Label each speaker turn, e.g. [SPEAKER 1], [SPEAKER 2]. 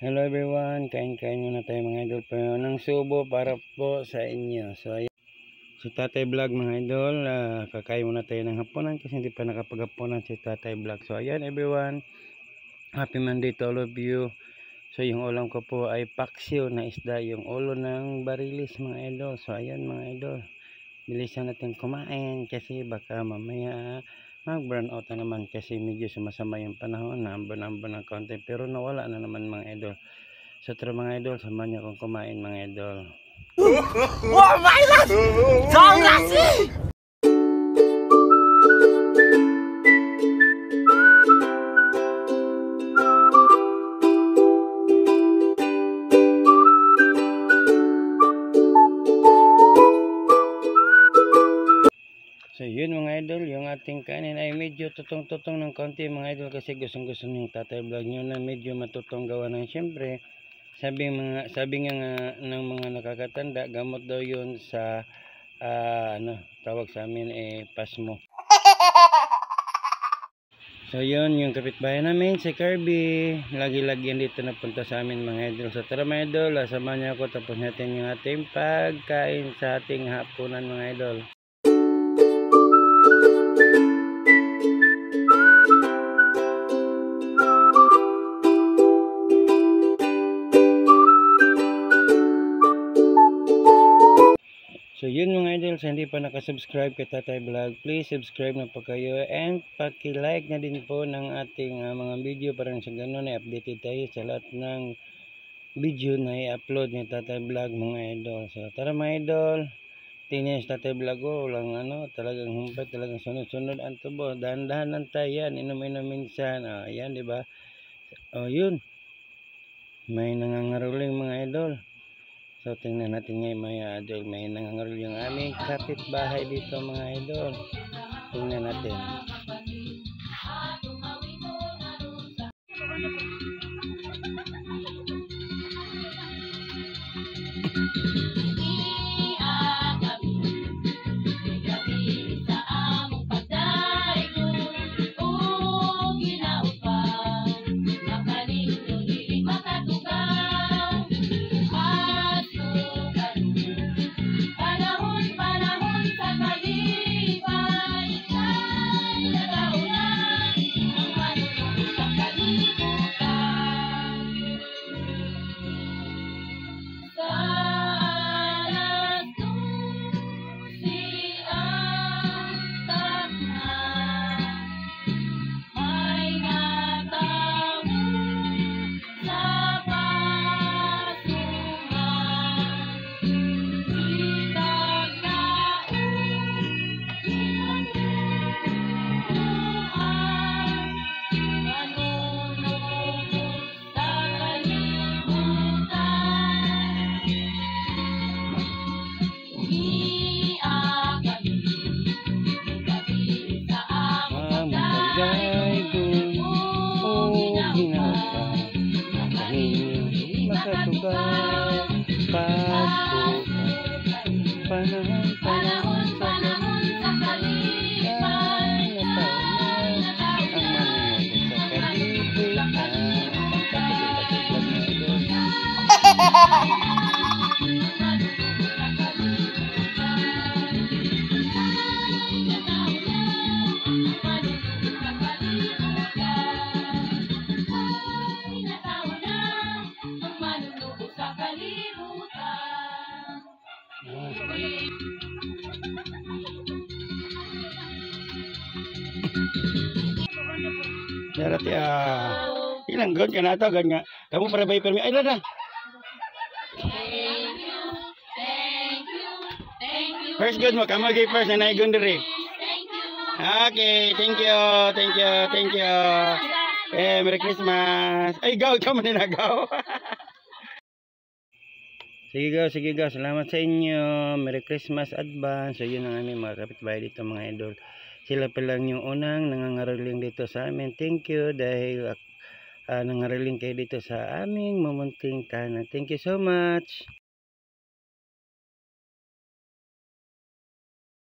[SPEAKER 1] Hello everyone, kain-kain muna tayo mga idol pero ng subo para po sa inyo. So ayan, si Tatay Vlog mga idol, kakain muna tayo ng hapunan kasi hindi pa nakapaghapunan si Tatay Vlog. So ayan everyone, happy Monday to all of you. So yung ulam ko po ay paksiw na isda, yung ulo ng barilis mga idol. So ayan mga idol, bilisan natin kumain kasi baka mamaya mag-burn out na naman kasi medyo sumasama yung panahon, na-burn ng konti pero nawala na naman mga idol. So tara mga idol, samahan niyo akong kumain mga idol.
[SPEAKER 2] Oh my God! Don't nasi!
[SPEAKER 1] So yun mga idol, yung ating kanin ay medyo tutong-tutong ng konti mga idol kasi gustong-gusto ng Tatay Vlog nyo na medyo matutong gawa ng syempre. Sabi nga ng mga nakakatanda, gamot daw yun sa tawag sa amin pasmo. So yun, yung kapitbahay namin si Kirby, lagi-lagi yan dito napunta sa amin mga idol. So tara mga idol, samahan niyo ako tapos natin yung ating pagkain sa ating hapunan mga idol. So yun mga idol, sa hindi pa nakasubscribe kay Tatay Vlog, please subscribe na po kayo and paki-like na din po ng ating mga video para sa ganun ay updated tayo sa lahat ng video na i-upload ni Tatay Vlog mga idol. So tara mga idol, tingnan sa Tatay Vlog lang talagang humpay, talagang sunod-sunod ang tubo. Dahan-dahan lang tayo yan, inom-inom minsan. Ayan di ba? Yun. May nangangaruling mga idol. So tingnan natin ngayon mga idol, may nangangarol yung aming kapitbahay dito mga idol. Tingnan natin. Panahon sa kalipan, ang manunog sa darat ya. Ilang goon ka na ito, ganyan. Kamu para bay permi. Ay, lada. First good mo, kamu gay first na naigon diri. Okay, thank you. Merry Christmas. Ay, gaw, kamu ninagaw. Sige gaw, salamat sa inyo. Merry Christmas advance. So yun ang aming mga kapitbahay dito mga idol. Sila pa lang yung unang nangangaraling dito sa amin. Thank you dahil nangaraling kayo dito sa aming mamunting tahanan. Thank you so much.